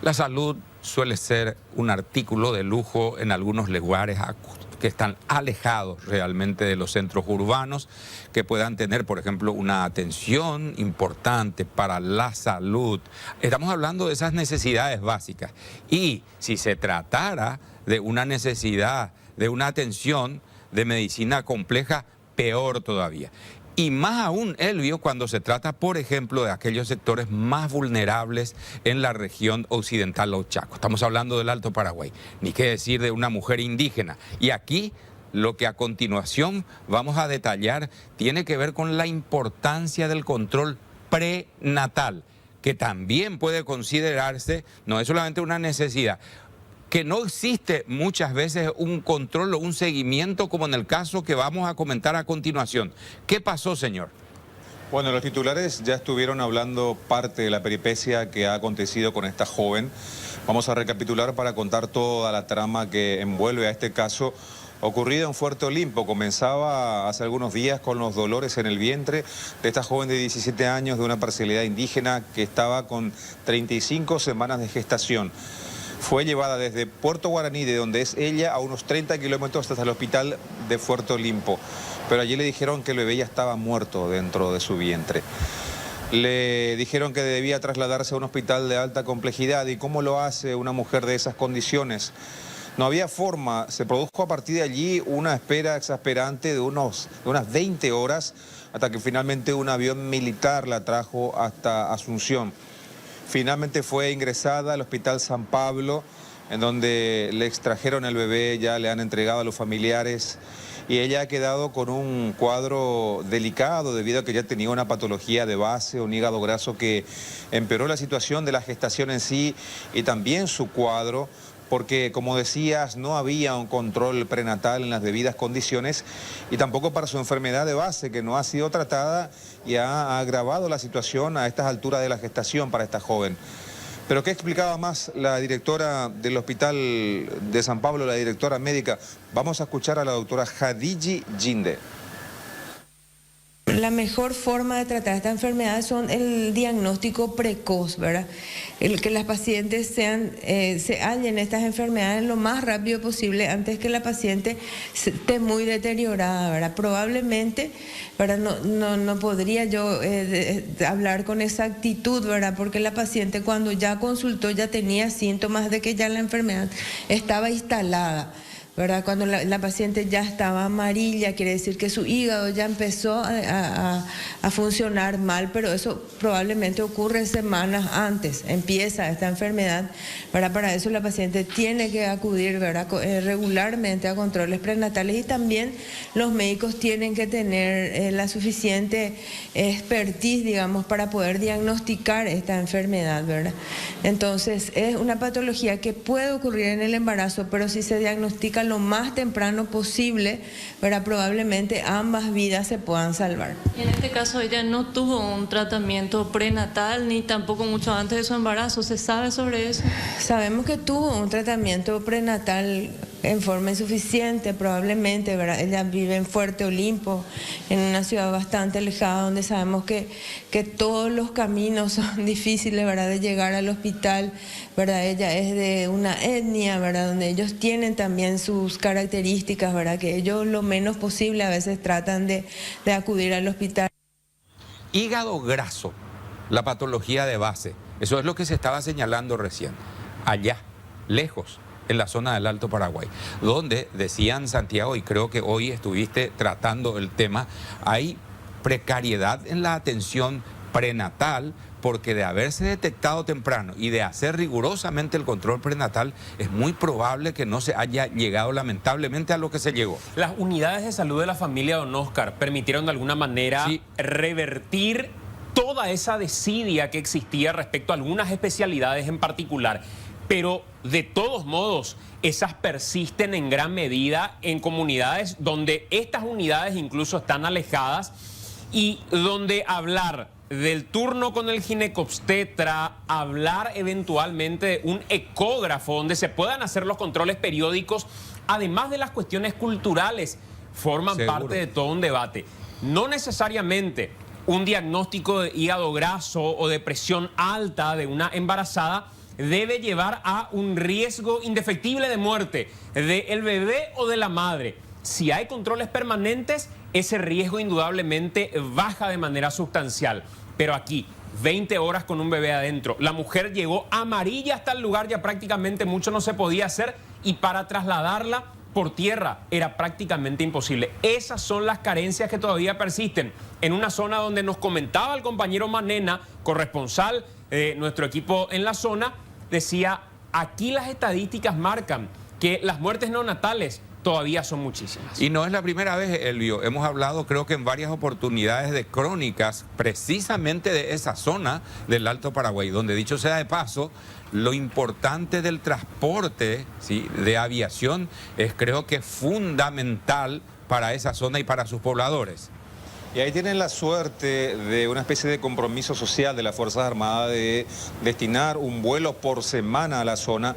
La salud suele ser un artículo de lujo en algunos lugares que están alejados realmente de los centros urbanos, que puedan tener, por ejemplo, una atención importante para la salud. Estamos hablando de esas necesidades básicas. Y si se tratara de una necesidad, de una atención de medicina compleja, peor todavía. Y más aún, Elvio, cuando se trata, por ejemplo, de aquellos sectores más vulnerables en la región occidental o Chaco. Estamos hablando del Alto Paraguay, ni qué decir de una mujer indígena. Y aquí, lo que a continuación vamos a detallar tiene que ver con la importancia del control prenatal, que también puede considerarse, no es solamente una necesidad, que no existe muchas veces un control o un seguimiento como en el caso que vamos a comentar a continuación. ¿Qué pasó, señor? Bueno, los titulares ya estuvieron hablando parte de la peripecia que ha acontecido con esta joven. Vamos a recapitular para contar toda la trama que envuelve a este caso ocurrido en Fuerte Olimpo. Comenzaba hace algunos días con los dolores en el vientre de esta joven de 17 años de una parcialidad indígena que estaba con 35 semanas de gestación. Fue llevada desde Puerto Guaraní, de donde es ella, a unos 30 kilómetros hasta el hospital de Fuerte Olimpo. Pero allí le dijeron que el bebé ya estaba muerto dentro de su vientre. Le dijeron que debía trasladarse a un hospital de alta complejidad. ¿Y cómo lo hace una mujer de esas condiciones? No había forma. Se produjo a partir de allí una espera exasperante de unas 20 horas hasta que finalmente un avión militar la trajo hasta Asunción. Finalmente fue ingresada al Hospital San Pablo, en donde le extrajeron el bebé, ya le han entregado a los familiares y ella ha quedado con un cuadro delicado debido a que ya tenía una patología de base, un hígado graso que empeoró la situación de la gestación en sí y también su cuadro, porque, como decías, no había un control prenatal en las debidas condiciones y tampoco para su enfermedad de base, que no ha sido tratada y ha agravado la situación a estas alturas de la gestación para esta joven. Pero ¿qué explicaba más la directora del Hospital de San Pablo, la directora médica? Vamos a escuchar a la doctora Hadiji Jinde. La mejor forma de tratar esta enfermedad son el diagnóstico precoz, ¿verdad? El que las pacientes se hallen estas enfermedades lo más rápido posible antes que la paciente esté muy deteriorada, ¿verdad? Probablemente, ¿verdad? No podría yo hablar con exactitud, ¿verdad? Porque la paciente cuando ya consultó ya tenía síntomas de que ya la enfermedad estaba instalada, ¿verdad? Cuando la paciente ya estaba amarilla, quiere decir que su hígado ya empezó a funcionar mal, pero eso probablemente ocurre semanas antes, empieza esta enfermedad, ¿verdad? Para eso la paciente tiene que acudir, ¿verdad? Regularmente a controles prenatales y también los médicos tienen que tener la suficiente expertise, digamos, para poder diagnosticar esta enfermedad, ¿verdad? Entonces, es una patología que puede ocurrir en el embarazo, pero si se diagnostica lo más temprano posible, ¿verdad? Probablemente ambas vidas se puedan salvar. En este caso ella no tuvo un tratamiento prenatal ni tampoco mucho antes de su embarazo. ¿Se sabe sobre eso? Sabemos que tuvo un tratamiento prenatal en forma insuficiente, probablemente, ¿verdad? Ella vive en Fuerte Olimpo, en una ciudad bastante alejada, donde sabemos que todos los caminos son difíciles, ¿verdad? De llegar al hospital, ¿verdad? Ella es de una etnia, ¿verdad? Donde ellos tienen también sus características, ¿verdad? Que ellos lo menos posible a veces tratan de acudir al hospital. Hígado graso, la patología de base, eso es lo que se estaba señalando recién, allá, lejos, en la zona del Alto Paraguay, donde decían, Santiago, y creo que hoy estuviste tratando el tema, hay precariedad en la atención prenatal, porque de haberse detectado temprano y de hacer rigurosamente el control prenatal, es muy probable que no se haya llegado lamentablemente a lo que se llegó. Las unidades de salud de la familia Don Oscar permitieron de alguna manera revertir toda esa desidia que existía respecto a algunas especialidades en particular. Pero de todos modos, esas persisten en gran medida en comunidades donde estas unidades incluso están alejadas y donde hablar del turno con el ginecobstetra, hablar eventualmente de un ecógrafo donde se puedan hacer los controles periódicos, además de las cuestiones culturales, forman parte de todo un debate. No necesariamente un diagnóstico de hígado graso o de presión alta de una embarazada debe llevar a un riesgo indefectible de muerte del bebé o de la madre. Si hay controles permanentes, ese riesgo indudablemente baja de manera sustancial. Pero aquí, 20 horas con un bebé adentro, la mujer llegó amarilla hasta el lugar, ya prácticamente mucho no se podía hacer, y para trasladarla por tierra era prácticamente imposible. Esas son las carencias que todavía persisten en una zona donde nos comentaba el compañero Manena, corresponsal de nuestro equipo en la zona, decía, aquí las estadísticas marcan que las muertes neonatales todavía son muchísimas. Y no es la primera vez, Elvio. Hemos hablado, creo que en varias oportunidades, de crónicas precisamente de esa zona del Alto Paraguay, donde, dicho sea de paso, lo importante del transporte, ¿sí?, de aviación es, creo que, fundamental para esa zona y para sus pobladores. Y ahí tienen la suerte de una especie de compromiso social de las Fuerzas Armadas de destinar un vuelo por semana a la zona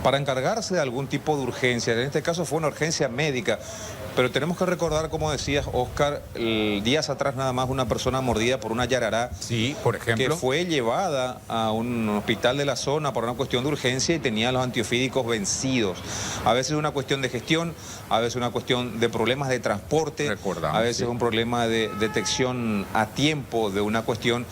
para encargarse de algún tipo de urgencia. En este caso fue una urgencia médica, pero tenemos que recordar, como decías, Oscar, días atrás nada más una persona mordida por una yarará, sí, por ejemplo, que fue llevada a un hospital de la zona por una cuestión de urgencia y tenía los antiofídicos vencidos. A veces es una cuestión de gestión, a veces es una cuestión de problemas de transporte, a veces es un problema de detección a tiempo de una cuestión.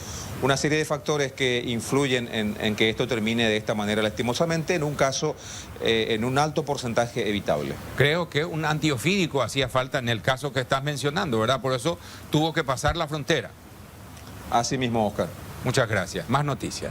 Una serie de factores que influyen en que esto termine de esta manera, lastimosamente, en un caso, en un alto porcentaje evitable. Creo que un antiofídico hacía falta en el caso que estás mencionando, ¿verdad? Por eso tuvo que pasar la frontera. Así mismo, Oscar. Muchas gracias. Más noticias.